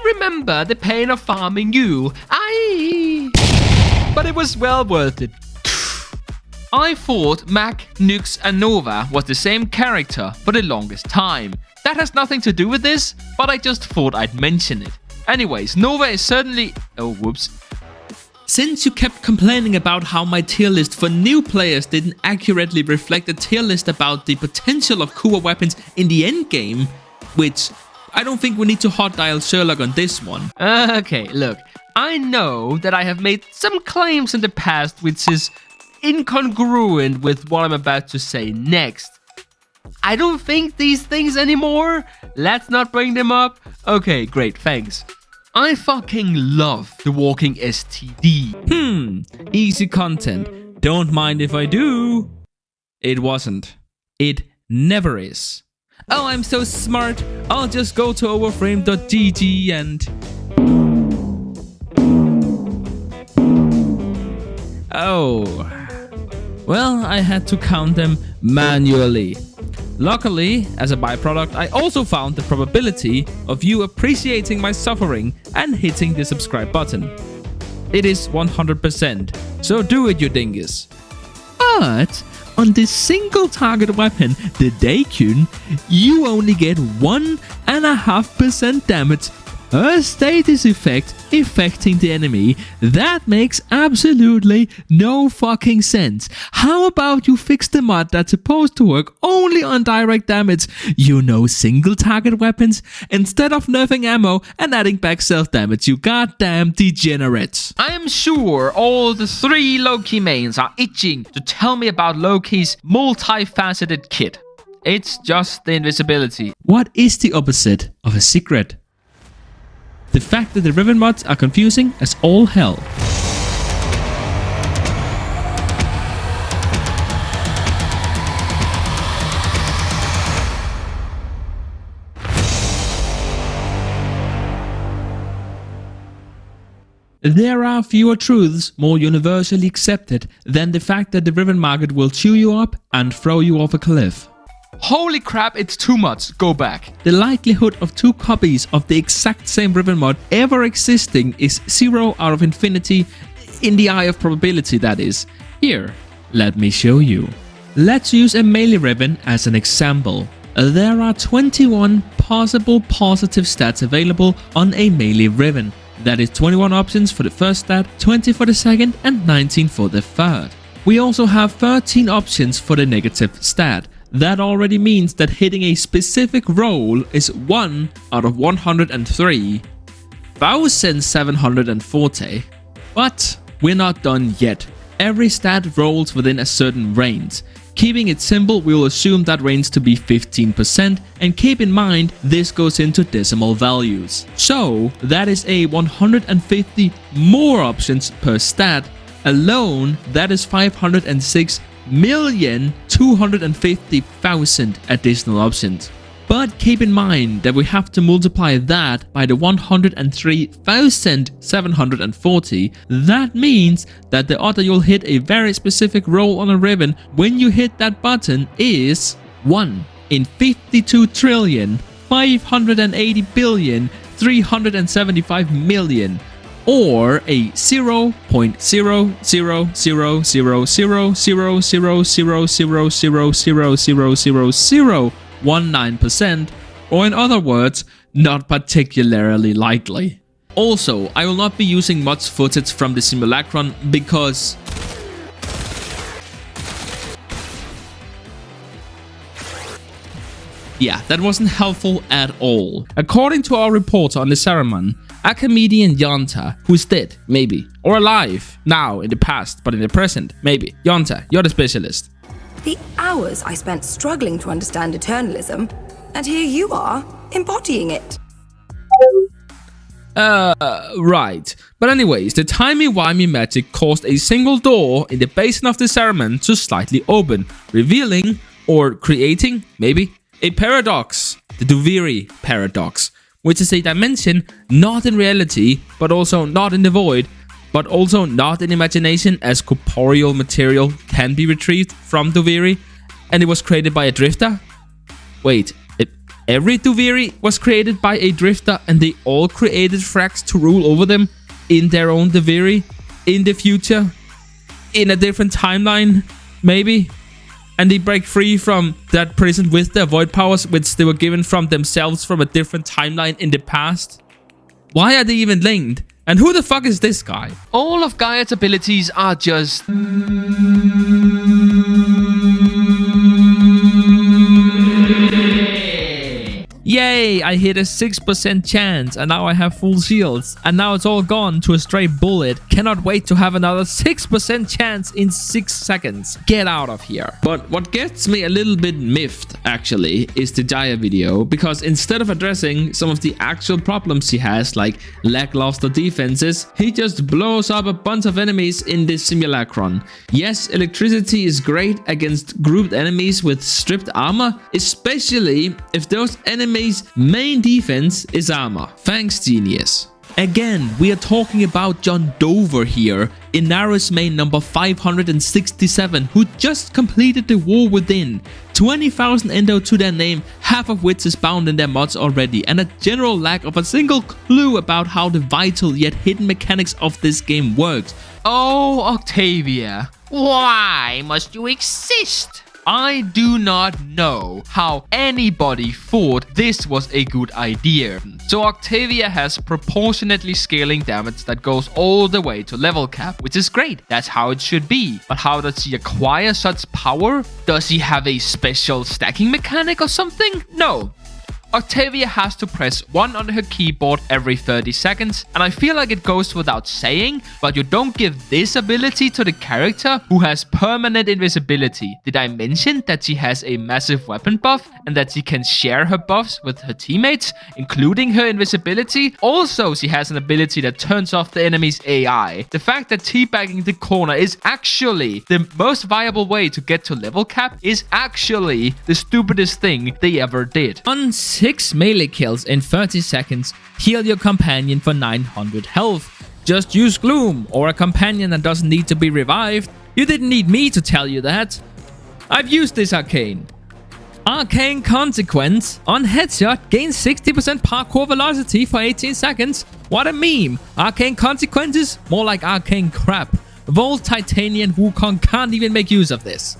I remember the pain of farming you. But it was well worth it. I thought Mac, Nux and Nova was the same character for the longest time. That has nothing to do with this, but I just thought I'd mention it. Anyways, Nova is certainly... Oh, whoops. Since you kept complaining about how my tier list for new players didn't accurately reflect the tier list about the potential of Kuwa weapons in the endgame, which I don't think we need to hot dial Sherlock on this one. Okay, look, I know that I have made some claims in the past which is incongruent with what I'm about to say next. I don't think these things anymore. Let's not bring them up. Okay, great, thanks. I fucking love the walking STD. Easy content. Don't mind if I do. It wasn't. It never is. Oh, I'm so smart. I'll just go to Warframe.gg and... Oh. Well, I had to count them manually. Luckily, as a byproduct, I also found the probability of you appreciating my suffering and hitting the subscribe button. It is 100%, so do it, you dingus. But on this single target weapon, the Daikun, you only get 1.5% damage per status effect affecting the enemy. That makes absolutely no fucking sense. How about you fix the mod that's supposed to work only on direct damage, you know, single target weapons, instead of nerfing ammo and adding back self damage, you goddamn degenerates. I am sure all the 3 Loki mains are itching to tell me about Loki's multifaceted kit. It's just the invisibility. What is the opposite of a secret? The fact that the Riven mods are confusing as all hell. There are fewer truths more universally accepted than the fact that the Riven market will chew you up and throw you off a cliff. Holy crap, it's too much. Go back. The likelihood of 2 copies of the exact same Riven mod ever existing is 0 out of infinity, in the eye of probability, that is. Here, let me show you. Let's use a melee Riven as an example. There are 21 possible positive stats available on a melee Riven. That is 21 options for the first stat, 20 for the second, and 19 for the third. We also have 13 options for the negative stat. That already means that hitting a specific roll is 1 out of 103,740. But we're not done yet. Every stat rolls within a certain range. Keeping it simple, we'll assume that range to be 15%, and keep in mind this goes into decimal values. So that is a 150 more options per stat. Alone, that is 506,250,000 additional options. But keep in mind that we have to multiply that by the 103,740. That means that the odds you'll hit a very specific roll on a Riven when you hit that button is 1 in 52,580,375,000,000. Or a 0.00000000000000019%, or in other words, not particularly likely. Also, I will not be using much footage from the simulacron because yeah, that wasn't helpful at all. According to our reporter on the ceremony, a comedian Yonta, who's dead, maybe, or alive, now, in the past, but in the present, maybe. Yonta, you're the specialist. The hours I spent struggling to understand eternalism, and here you are, embodying it. Right. But anyways, the timey-wimey magic caused a single door in the basin of the ceremony to slightly open, revealing, or creating, maybe, a paradox, the Duviri paradox, which is a dimension not in reality, but also not in the void, but also not in imagination, as corporeal material can be retrieved from Duviri, and it was created by a drifter? Wait, Every Duviri was created by a drifter, and they all created frags to rule over them in their own Duviri in the future, in a different timeline, maybe. And they break free from that prison with their void powers, which they were given from themselves from a different timeline in the past. Why are they even linked? And who the fuck is this guy? All of Gaia's abilities are just... Yay, I hit a 6% chance and now I have full shields. And now it's all gone to a stray bullet. Cannot wait to have another 6% chance in 6 seconds. Get out of here. But what gets me a little bit miffed, actually, is the Jaya video. Because instead of addressing some of the actual problems he has, like lackluster defenses, he just blows up a bunch of enemies in this simulacron. Yes, electricity is great against grouped enemies with stripped armor, especially if those enemies' main defense is armor. Thanks, genius. Again, we are talking about John Dover here, Inara's main number 567, who just completed the War Within. 20,000 endo to their name, half of which is bound in their mods already, and a general lack of a single clue about how the vital yet hidden mechanics of this game works. Oh, Octavia, why must you exist? I do not know how anybody thought this was a good idea. So Octavia has proportionately scaling damage that goes all the way to level cap, which is great. That's how it should be. But how does he acquire such power? Does he have a special stacking mechanic or something? No. Octavia has to press 1 on her keyboard every 30 seconds, and I feel like it goes without saying, but you don't give this ability to the character who has permanent invisibility. Did I mention that she has a massive weapon buff and that she can share her buffs with her teammates, including her invisibility? Also, she has an ability that turns off the enemy's AI. The fact that teabagging the corner is actually the most viable way to get to level cap is actually the stupidest thing they ever did. On 6 melee kills in 30 seconds, heal your companion for 900 health. Just use Gloom or a companion that doesn't need to be revived. You didn't need me to tell you that. I've used this arcane. Arcane Consequence on headshot gains 60% parkour velocity for 18 seconds. What a meme. Arcane Consequences? More like arcane crap. Volt, Titanian, Wukong can't even make use of this.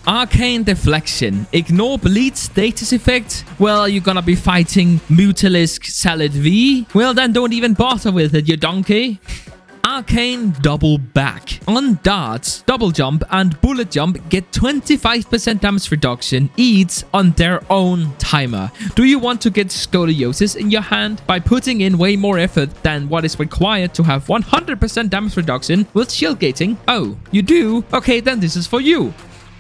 Arcane Deflection. Ignore bleed status effect. Well, you're gonna be fighting Mutalisk Salad V? Well, then don't even bother with it, you donkey. Arcane Double Back. On darts, double jump and bullet jump get 25% damage reduction each on their own timer. Do you want to get scoliosis in your hand by putting in way more effort than what is required to have 100% damage reduction with shield gating? Oh, you do? Okay, then this is for you.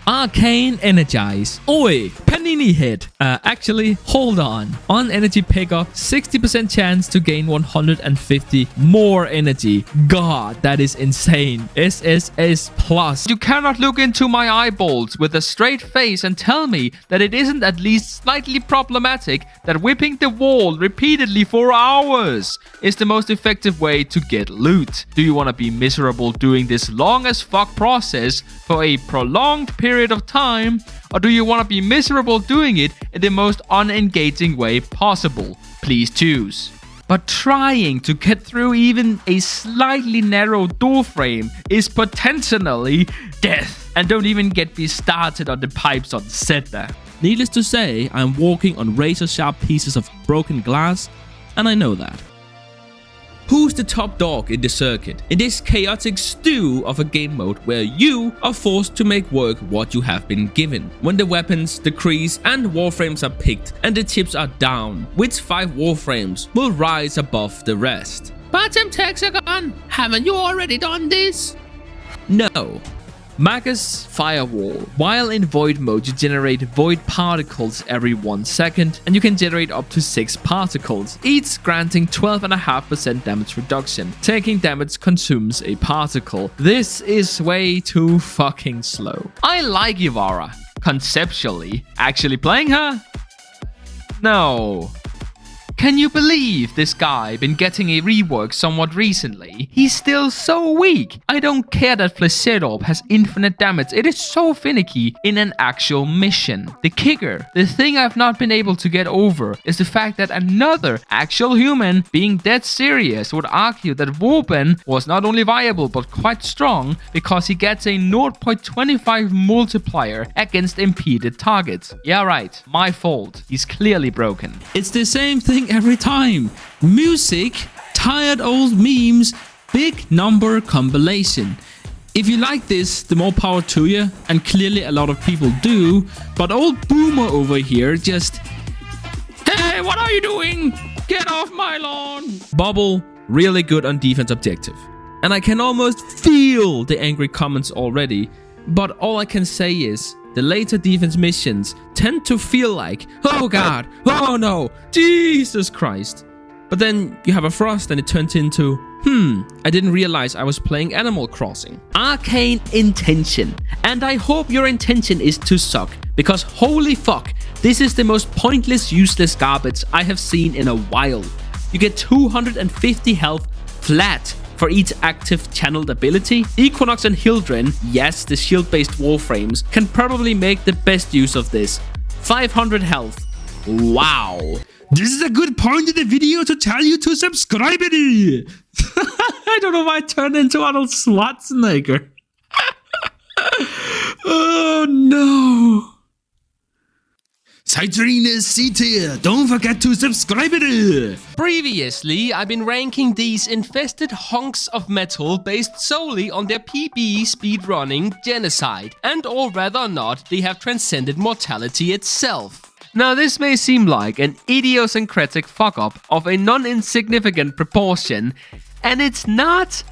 Arcane Energize. Oi, Panini hit. Actually, hold on. On energy pickup, 60% chance to gain 150 more energy. God, that is insane. SSS plus. You cannot look into my eyeballs with a straight face and tell me that it isn't at least slightly problematic that whipping the wall repeatedly for hours is the most effective way to get loot. Do you want to be miserable doing this long as fuck process for a prolonged period of time, or do you want to be miserable doing it in the most unengaging way possible? Please choose. But trying to get through even a slightly narrow door frame is potentially death. And don't even get me started on the pipes on set there. Needless to say, I'm walking on razor sharp pieces of broken glass, and I know that. Who's the top dog in the circuit? In this chaotic stew of a game mode where you are forced to make work what you have been given. When the weapons decrease and warframes are picked and the chips are down, which 5 warframes will rise above the rest? But Semtexagon, haven't you already done this? No. Magus Firewall. While in void mode, you generate void particles every 1 second, and you can generate up to 6 particles, each granting 12.5% damage reduction. Taking damage consumes a particle. This is way too fucking slow. I like Ivara, conceptually. Actually playing her? No. Can you believe this guy been getting a rework somewhat recently? He's still so weak. I don't care that Flesh has infinite damage. It is so finicky in an actual mission. The kicker, the thing I've not been able to get over, is the fact that another actual human, being dead serious, would argue that Warframe was not only viable but quite strong because he gets a 0.25 multiplier against impeded targets. Yeah, right, my fault. He's clearly broken. It's the same thing every time. Music, tired old memes, big number compilation. If you like this, the more power to you, and clearly a lot of people do, but old Boomer over here just... Hey, what are you doing? Get off my lawn! Bubble, really good on defense objective. And I can almost feel the angry comments already, but all I can say is, the later defense missions tend to feel like, oh god, oh no, Jesus Christ. But then you have a frost and it turns into, I didn't realize I was playing Animal Crossing. Arcane intention. And I hope your intention is to suck, because holy fuck, this is the most pointless, useless garbage I have seen in a while. You get 250 health flat for each active channeled ability. Equinox and Hildren, yes, the shield-based Warframes, can probably make the best use of this. 500 health. Wow. This is a good point in the video to tell you to subscribe it. I don't know why I turned into Arnold Schwarzenegger. Oh no. Citrine C tier, don't forget to subscribe it! Previously, I've been ranking these infested hunks of metal based solely on their PB speedrunning genocide, and or whether or not they have transcended mortality itself. Now this may seem like an idiosyncratic fuck-up of a non-insignificant proportion, and it's not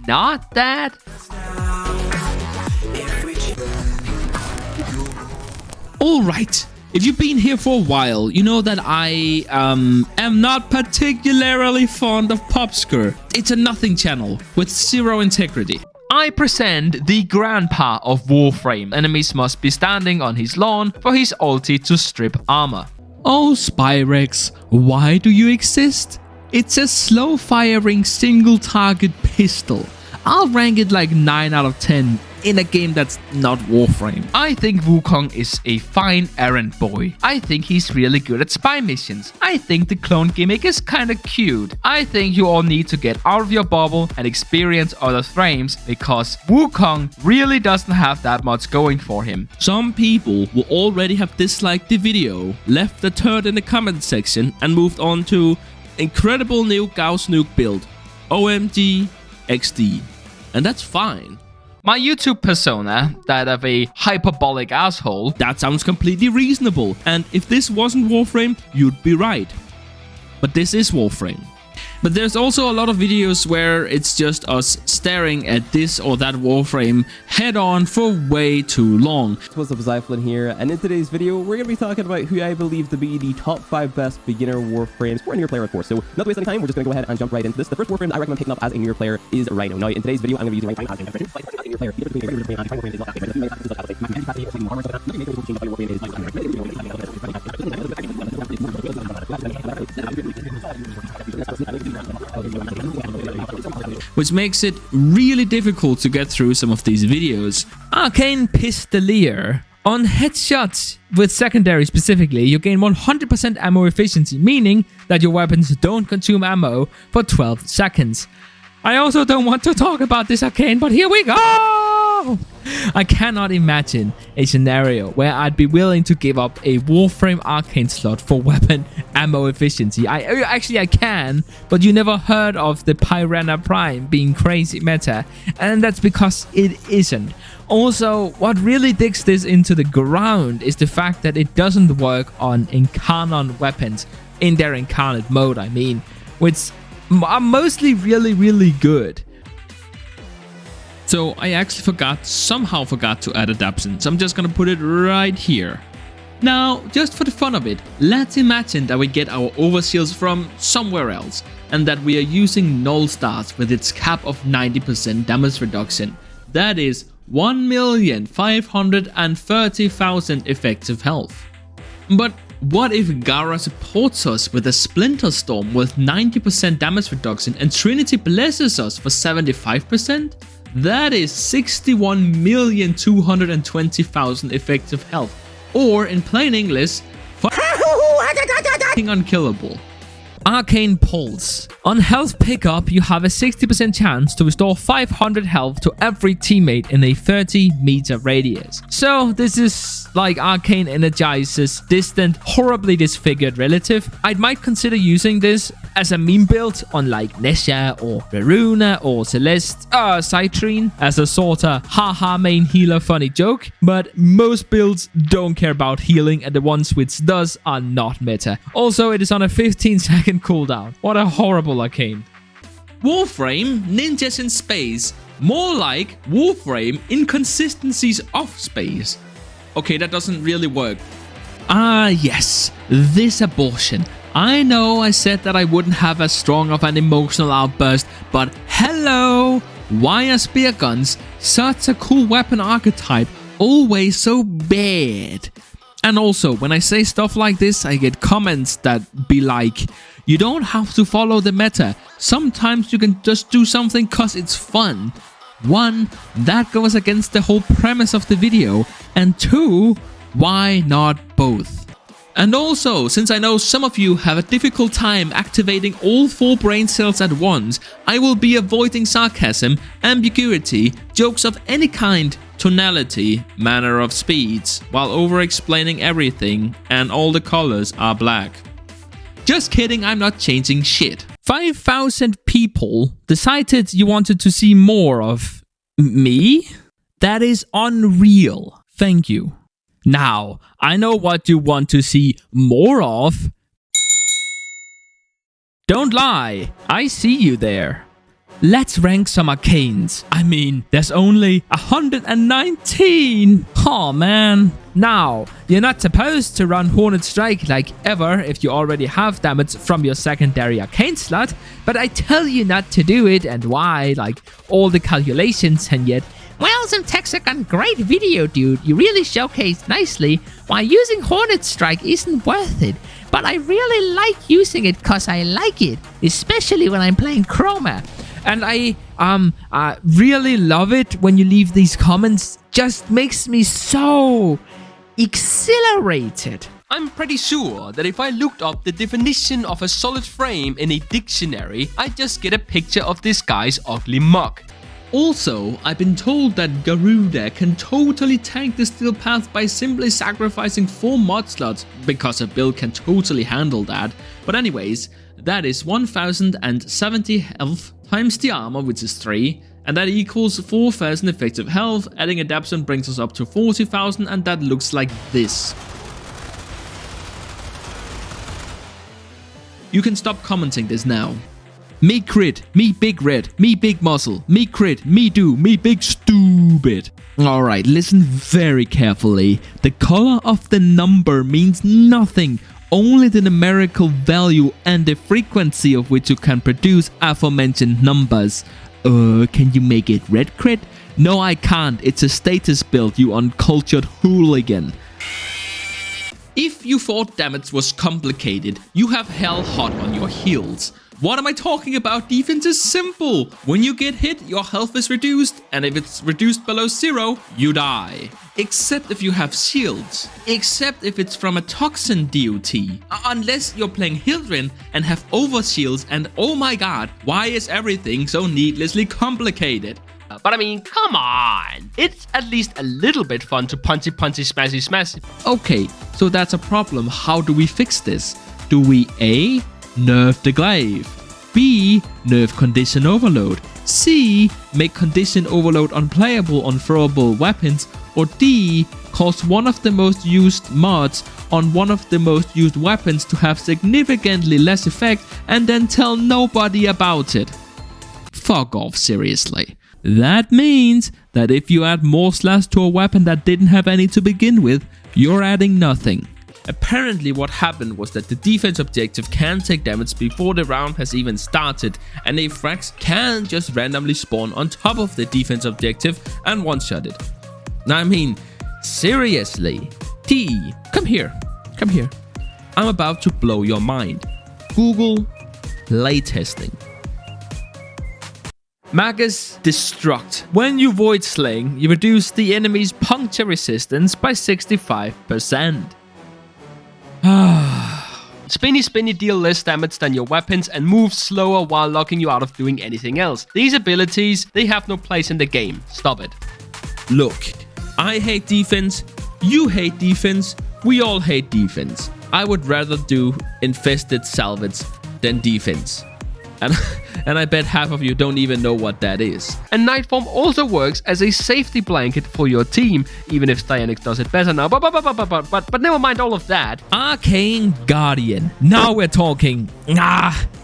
that. Alright. If you've been here for a while, you know that I am not particularly fond of Popsker. It's a nothing channel with zero integrity. I present the grandpa of Warframe. Enemies must be standing on his lawn for his ulti to strip armor. Oh Spyrex, why do you exist? It's a slow firing single target pistol. I'll rank it like 9 out of 10 in a game that's not Warframe. I think Wukong is a fine errand boy. I think he's really good at spy missions. I think the clone gimmick is kinda cute. I think you all need to get out of your bubble and experience other frames, because Wukong really doesn't have that much going for him. Some people will already have disliked the video, left a turd in the comment section and moved on to incredible new Gauss nuke build. OMG XD. And that's fine. My YouTube persona, that of a hyperbolic asshole, that sounds completely reasonable. And if this wasn't Warframe, you'd be right. But this is Warframe. But there's also a lot of videos where it's just us staring at this or that Warframe head on for way too long. What's up, Zyflin here, and in today's video, we're going to be talking about who I believe to be the top 5 best beginner Warframes for a newer player, of course. So, not to waste any time, we're just going to go ahead and jump right into this. The first Warframe that I recommend picking up as a newer player is Rhino. Now, in today's video, I'm going to be using Rhino as a newer player. Which makes it really difficult to get through some of these videos. Arcane Pistolier. On headshots, with secondary specifically, you gain 100% ammo efficiency, meaning that your weapons don't consume ammo for 12 seconds. I also don't want to talk about this arcane, but here we go! I cannot imagine a scenario where I'd be willing to give up a Warframe arcane slot for weapon ammo efficiency. I can, but you never heard of the Piranha Prime being crazy meta, and that's because it isn't. Also, what really digs this into the ground is the fact that it doesn't work on Incarnon weapons, in their incarnate mode I mean, which are mostly really good. So I actually somehow forgot to add adaptation, so I'm just gonna put it right here. Now, just for the fun of it, let's imagine that we get our overseals from somewhere else, and that we are using Null Stars with its cap of 90% damage reduction. That is 1,530,000 effective health. But What if Gara supports us with a Splinter Storm with 90% damage reduction and Trinity blesses us for 75%? That is 61,220,000 effective health. Or in plain English, fucking unkillable. Arcane Pulse. On health pickup, you have a 60% chance to restore 500 health to every teammate in a 30-meter radius. So this is like Arcane Energizes distant, horribly disfigured relative. I might consider using this as a meme build on like Nesha or Raruna or Celeste, Citrine as a sorta haha main healer funny joke, but most builds don't care about healing and the ones which does are not meta. Also, it is on a 15-second cooldown. What a horrible arcane. Warframe, ninjas in space. More like Warframe, inconsistencies of space. Okay, that doesn't really work. Ah yes, this abortion. I know I said that I wouldn't have as strong of an emotional outburst, but hello! Why are spear guns such a cool weapon archetype always so bad? And also, when I say stuff like this, I get comments that be like, you don't have to follow the meta. Sometimes you can just do something cause it's fun. 1, that goes against the whole premise of the video. And 2, why not both? And also, since I know some of you have a difficult time activating all 4 brain cells at once, I will be avoiding sarcasm, ambiguity, jokes of any kind, tonality, manner of speech, while over-explaining everything, and all the colors are black. Just kidding, I'm not changing shit. 5,000 people decided you wanted to see more of me? That is unreal. Thank you. Now, I know what you want to see more of. Don't lie, I see you there. Let's rank some arcanes. I mean, there's only 119. Oh man. Now, you're not supposed to run Hornet Strike like ever if you already have damage from your secondary arcane slot, but I tell you not to do it and why, like all the calculations, and yet, well, Semtexagon, great video, dude. You really showcased nicely why using Hornet Strike isn't worth it. But I really like using it cause I like it, especially when I'm playing Chroma. And I really love it when you leave these comments. Just makes me so exhilarated. I'm pretty sure that if I looked up the definition of a solid frame in a dictionary, I'd just get a picture of this guy's ugly mug. Also, I've been told that Garuda can totally tank the steel path by simply sacrificing 4 mod slots, because a build can totally handle that. But anyways, that is 1070 health times the armor, which is 3, and that equals 4000 effective health. Adding adaptation brings us up to 40,000, and that looks like this. You can stop commenting this now. Me crit, me big red, me big muscle, me crit, me do, me big stupid. Alright, listen very carefully. The color of the number means nothing, only the numerical value and the frequency of which you can produce aforementioned numbers. Can you make it red crit? No, I can't. It's a status build, you uncultured hooligan. If you thought damage was complicated, you have hell hot on your heels. What am I talking about? Defense is simple. When you get hit, your health is reduced, and if it's reduced below 0, you die. Except if you have shields. Except if it's from a toxin DOT. Unless you're playing Hildren and have overshields, and oh my god, why is everything so needlessly complicated? But I mean, come on. It's at least a little bit fun to punchy, smashy, smashy. Okay, so that's a problem. How do we fix this? Do we A, nerf the glaive, B, nerf condition overload, C, make condition overload unplayable on throwable weapons, or D, cause one of the most used mods on one of the most used weapons to have significantly less effect and then tell nobody about it? Fuck off, seriously. That means that if you add more slash to a weapon that didn't have any to begin with, you're adding nothing. Apparently what happened was that the defense objective can take damage before the round has even started, and a frax can just randomly spawn on top of the defense objective and one-shot it. Now I mean, seriously, T, come here. I'm about to blow your mind. Google playtesting. Magus Destruct. When you void sling, you reduce the enemy's puncture resistance by 65%. Spinny deal less damage than your weapons and move slower while locking you out of doing anything else. These abilities, they have no place in the game. Stop it. Look, I hate defense, you hate defense, we all hate defense. I would rather do infested salvage than defense. And I bet half of you don't even know what that is. And Nightform also works as a safety blanket for your team, even if Styanix does it better now. But never mind all of that. Arcane Guardian. Now we're talking.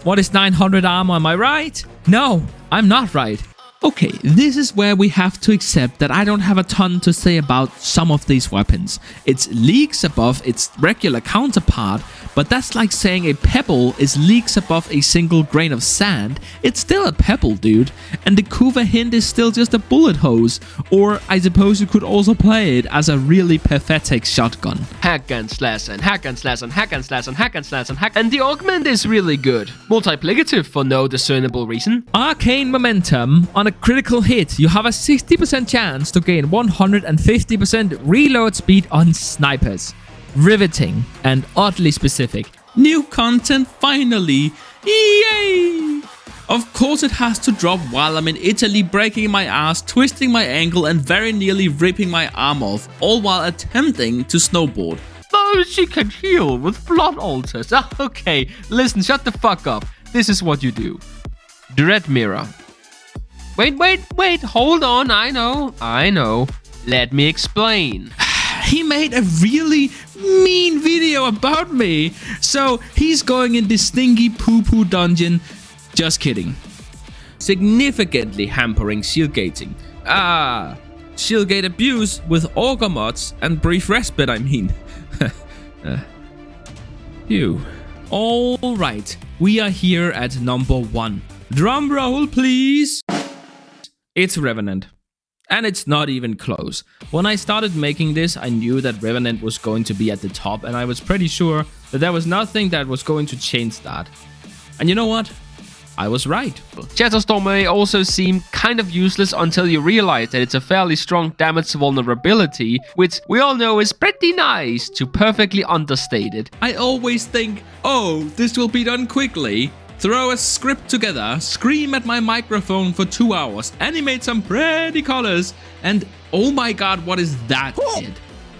What is 900 armor, am I right? No, I'm not right. Okay, this is where we have to accept that I don't have a ton to say about some of these weapons. It's leagues above its regular counterpart, but that's like saying a pebble is leagues above a single grain of sand. It's still a pebble, dude. And the Kuva Hint is still just a bullet hose. Or I suppose you could also play it as a really pathetic shotgun. Hack and slash and hack and slash and hack and slash and hack and slash and hack. And the augment is really good. Multiplicative for no discernible reason. Arcane Momentum. On a critical hit, you have a 60% chance to gain 150% reload speed on snipers. Riveting and oddly specific. New content finally! Yay! Of course it has to drop while I'm in Italy, breaking my ass, twisting my ankle and very nearly ripping my arm off, all while attempting to snowboard. Oh, she can heal with blood altars. Okay, listen, shut the fuck up. This is what you do. Dread Mirror. Wait, hold on, I know. Let me explain. He made a really mean video about me. So he's going in this stinky poo-poo dungeon. Just kidding. Significantly hampering shield gating. Shield gate abuse with auger mods and brief respite, I mean. Phew. Alright, we are here at number 1. Drum roll, please. It's Revenant. And it's not even close. When I started making this, I knew that Revenant was going to be at the top, and I was pretty sure that there was nothing that was going to change that. And you know what? I was right. Shatterstorm may also seem kind of useless until you realize that it's a fairly strong damage vulnerability, which we all know is pretty nice to perfectly understate it. I always think, oh, this will be done quickly. Throw a script together, scream at my microphone for 2 hours, animate some pretty colors, and oh my god, what is that?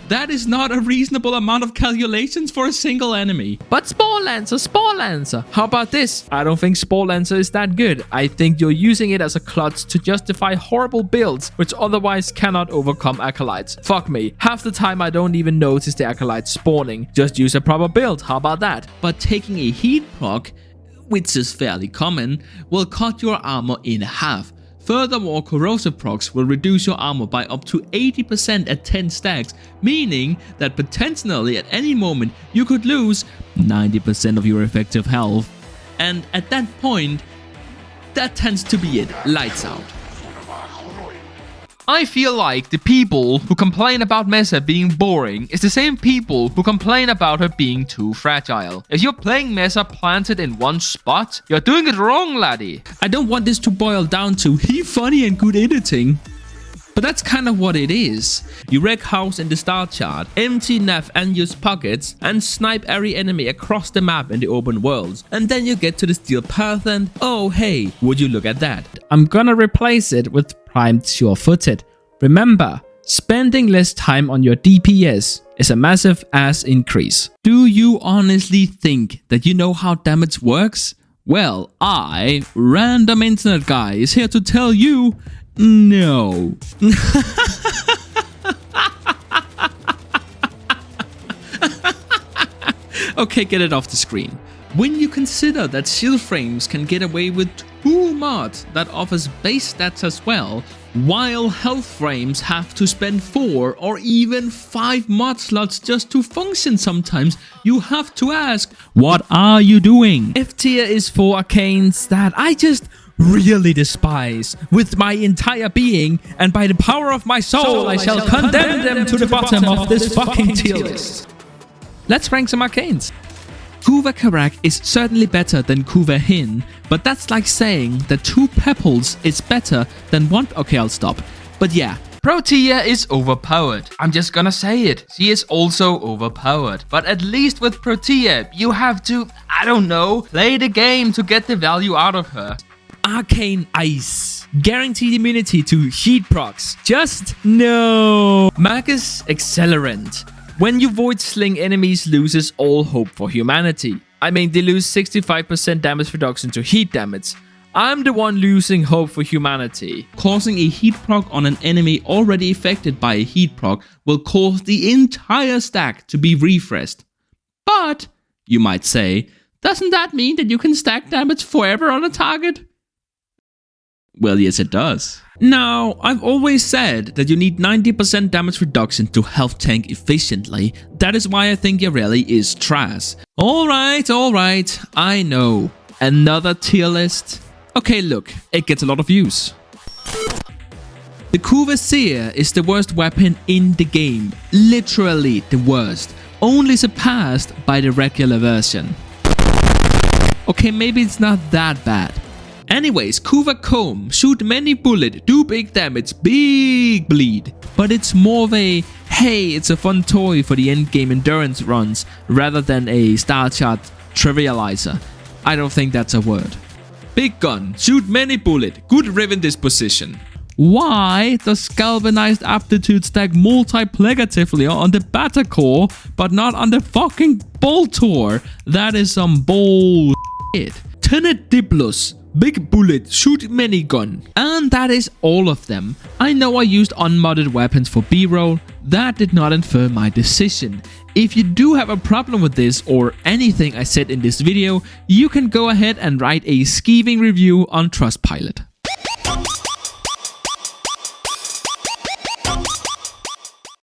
That is not a reasonable amount of calculations for a single enemy. But Spore Lancer. How about this? I don't think Spore Lancer is that good. I think you're using it as a klutz to justify horrible builds, which otherwise cannot overcome Acolytes. Fuck me. Half the time I don't even notice the Acolytes spawning. Just use a proper build. How about that? But taking a heat proc, which is fairly common, will cut your armor in half. Furthermore, corrosive procs will reduce your armor by up to 80% at 10 stacks, meaning that potentially at any moment you could lose 90% of your effective health. And at that point, that tends to be it, lights out. I feel like the people who complain about Mesa being boring is the same people who complain about her being too fragile. If you're playing Mesa planted in one spot, you're doing it wrong, laddie. I don't want this to boil down to he funny and good editing. But that's kind of what it is. You wreck house in the star chart, empty nav and use pockets, and snipe every enemy across the map in the open worlds. And then you get to the steel path and oh hey, would you look at that? I'm gonna replace it with primed sure-footed. Remember, spending less time on your DPS is a massive ass increase. Do you honestly think that you know how damage works? Well, I, random internet guy, is here to tell you no. Okay, get it off the screen. When you consider that shield frames can get away with 2 mods that offers base stats as well, while health frames have to spend 4 or even 5 mod slots just to function sometimes, you have to ask, what are you doing? F tier is for arcanes that I just really despise with my entire being, and by the power of my soul I shall condemn them to the bottom of this fucking tier list. Let's rank some arcanes. Kuva Karak is certainly better than Kuva Hin, but that's like saying that 2 Pepples is better than 1. Okay, I'll stop. But yeah. Protea is overpowered. I'm just gonna say it. She is also overpowered. But at least with Protea, you have to, I don't know, play the game to get the value out of her. Arcane Ice. Guaranteed immunity to heat procs. Just no. Magus Accelerant. When you Void Sling enemies loses all hope for humanity. I mean, they lose 65% damage reduction to heat damage. I'm the one losing hope for humanity. Causing a heat proc on an enemy already affected by a heat proc will cause the entire stack to be refreshed. But, you might say, doesn't that mean that you can stack damage forever on a target? Well, yes it does. Now, I've always said that you need 90% damage reduction to health tank efficiently. That is why I think Yareli is trash. Alright, I know. Another tier list. Okay, look, it gets a lot of views. The Kuva Seer is the worst weapon in the game. Literally the worst. Only surpassed by the regular version. Okay, maybe it's not that bad. Anyways, Kuva Comb, shoot many bullet, do big damage, big bleed. But it's more of a, hey, it's a fun toy for the endgame endurance runs, rather than a star chart trivializer. I don't think that's a word. Big gun, shoot many bullet, good Riven disposition. Why does Galvanized Aptitude stack multiplicatively on the Bata Core, but not on the fucking Boltor? That is some bullshit. Tenet Diplus. Big bullet, shoot many gun. And that is all of them. I know I used unmodded weapons for B-roll. That did not infer my decision. If you do have a problem with this or anything I said in this video, you can go ahead and write a skeeving review on Trustpilot.